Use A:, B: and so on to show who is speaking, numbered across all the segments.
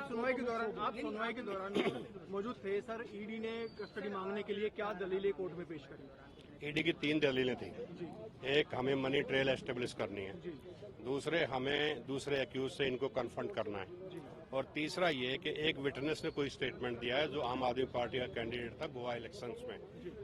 A: सुनवाई के दौरान मौजूद थे सर। ईडी ने कस्टडी मांगने के लिए क्या दलीलें कोर्ट में पेश करी?
B: ईडी की 3 दलीलें थी। एक, हमें मनी ट्रेल एस्टेब्लिश करनी है। दूसरे, हमें दूसरे एक्यूज से इनको कन्फ्रंट करना है। और तीसरा ये कि एक विटनेस ने कोई स्टेटमेंट दिया है जो आम आदमी पार्टी का कैंडिडेट था गोवा इलेक्शंस में,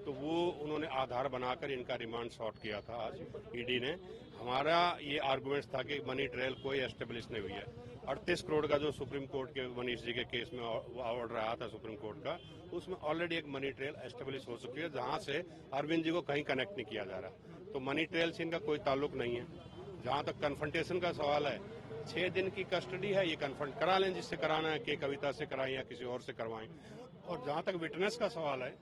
B: तो वो उन्होंने आधार बनाकर इनका रिमांड सॉर्ट किया था आज ईडी ने। हमारा ये आर्गुमेंट था कि मनी ट्रेल कोई एस्टेब्लिश नहीं हुई है। 38 करोड़ का जो सुप्रीम कोर्ट के मनीष जी के केस में ऑर्डर आया था सुप्रीम कोर्ट का, उसमें ऑलरेडी एक मनी ट्रेल एस्टेब्लिश हो चुकी है जहां से अरविंद जी को कहीं कनेक्ट नहीं किया जा रहा। तो मनी ट्रेल से इनका कोई ताल्लुक नहीं है। जहां तक कन्फ्रंटेशन का सवाल है, 6 दिन की कस्टडी है, ये कन्फ्रंट करा लें जिससे कराना है, के कविता से कराएं या किसी और से करवाएं। और जहां तक विटनेस का सवाल है,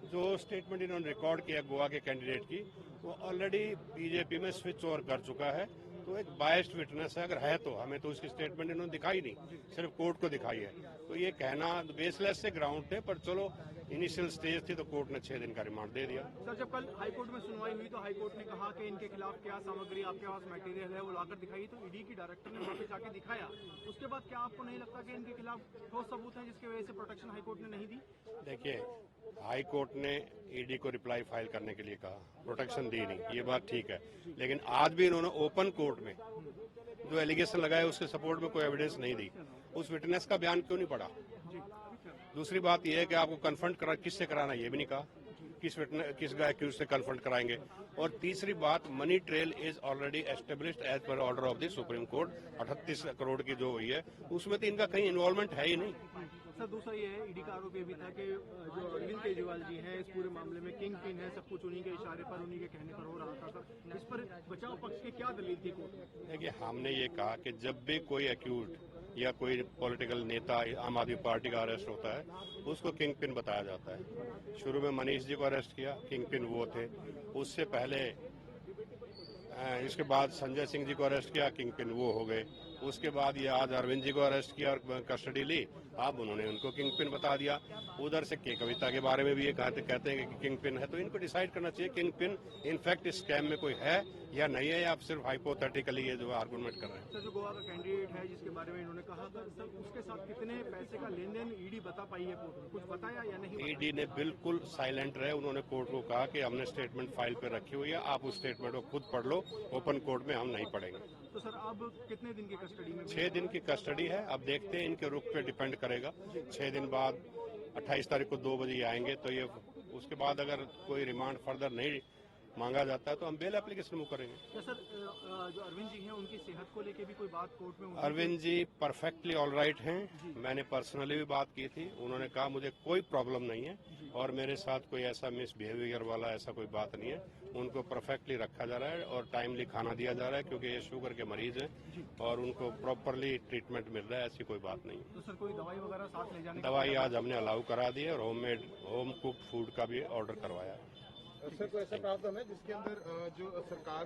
B: जो स्टेटमेंट इन्होंने रिकॉर्ड किया गोवा के कैंडिडेट की, वो ऑलरेडी बीजेपी में स्विच ओवर कर चुका है। तो एक बायस्ड विटनेस है, अगर है तो हमें तो उसकी स्टेटमेंट इन्होंने दिखाई नहीं, सिर्फ कोर्ट को दिखाई है। तो ये कहना बेसलेस से ग्राउंड थे, पर चलो इनिशियल स्टेज थी तो कोर्ट ने 6 दिन का रिमांड दे दिया।
A: सर, जब कल हाईकोर्ट में सुनवाई हुई तो हाईकोर्ट ने कहा कि इनके खिलाफ क्या सामग्री आपके पास मटेरियल है वो लाकर दिखाई, तो ईडी की डायरेक्टर ने वहाँ पे जाके दिखाया। उसके बाद क्या आपको नहीं लगता कि इनके खिलाफ ठोस सबूत है जिसकी वजह से प्रोटेक्शन हाईकोर्ट ने नहीं दी?
B: देखिए, हाई कोर्ट ने ईडी को रिप्लाई फाइल करने के लिए कहा, प्रोटेक्शन दी नहीं, ये बात ठीक है। लेकिन आज भी इन्होंने ओपन कोर्ट में जो एलिगेशन लगाया उसके सपोर्ट में कोई एविडेंस नहीं दी। उस विटनेस का बयान क्यों नहीं पढ़ा? दूसरी बात यह है कि आपको कन्फ्रंट किससे कराना, ये भी नहीं कहा, किस एक्यूज से कन्फ्रंट कराएंगे। और तीसरी बात, money trail is already established as per order of the supreme court. 38 crore की जो हुई है उसमें तो इनका कहीं इन्वॉल्वमेंट है ही नहीं।
A: सर, दूसरा ये है, ईडी का आरोप ये भी था कि जो अरविंद केजरीवाल जी हैं इस पूरे मामले में किंग पिन है, सब कुछ उन्हीं के इशारे पर, उन्हीं के कहने पर हो रहा था। सर, इस पर बचाव पक्ष की क्या दलील थी कोर्ट में?
B: देखिए, हमने ये कहा कि जब भी कोई एक्यूज या कोई पॉलिटिकल नेता आम आदमी पार्टी का अरेस्ट होता है उसको किंग पिन बताया जाता है। शुरू में मनीष जी को अरेस्ट किया, किंग पिन वो थे। उससे पहले इसके बाद संजय सिंह जी को अरेस्ट किया, किंग पिन वो हो गए। उसके बाद ये आज अरविंद जी को अरेस्ट किया और कस्टडी ली, अब उन्होंने उनको किंग पिन बता दिया। उधर से के कविता के बारे में भी ये कहते हैं कि किंग पिन है, तो इनको डिसाइड करना चाहिए किंग पिन इनफैक्ट इस स्कैम में कोई है या नहीं है, या आप सिर्फ हाइपोथेटिकली ये जो आर्गुमेंट कर रहे हैं।
A: सर, जो गोवा का कैंडिडेट है जिसके बारे में इन्होंने कहा था, सर उसके साथ कितने पैसे का लेन देन ईडी बता पाई है कोर्ट में, कुछ बताया या नहीं?
B: ईडी ने बिल्कुल साइलेंट रहे। उन्होंने कोर्ट को कहा कि हमने स्टेटमेंट फाइल पे रखी हुई है, आप उस स्टेटमेंट को खुद पढ़ लो, ओपन कोर्ट में हम नहीं पढ़ेंगे।
A: तो सर, अब कितने दिन की कस्टडी में?
B: 6 दिन की कस्टडी है। अब देखते हैं, इनके रुख पे डिपेंड करेगा। 6 दिन बाद 28 तारीख को 2 बजे आएंगे, तो ये उसके बाद अगर कोई रिमांड फर्दर नहीं मांगा जाता है तो हम बेल एप्लीकेशन मूव करेंगे।
A: तो सर, जो अरविंद जी हैं उनकी सेहत को लेके भी कोई बात कोर्ट में?
B: Arvind ji perfectly all right हैं। मैंने पर्सनली भी बात की थी, उन्होंने कहा मुझे कोई प्रॉब्लम नहीं है और मेरे साथ कोई ऐसा मिसबिहेवियर वाला ऐसा कोई बात नहीं है। उनको परफेक्टली रखा जा रहा है और टाइमली खाना दिया जा रहा है, क्योंकि ये शुगर के मरीज हैं और उनको प्रॉपरली ट्रीटमेंट मिल रहा है, ऐसी कोई बात नहीं है।
A: तो सर, कोई दवाई वगैरह साथ ले जाने?
B: दवाई आज हमने अलाउ करा दी है और होम कुक्ड फूड का भी ऑर्डर करवाया है।
C: सर, कोई ऐसा प्रावधान है जिसके अंदर जो सरकार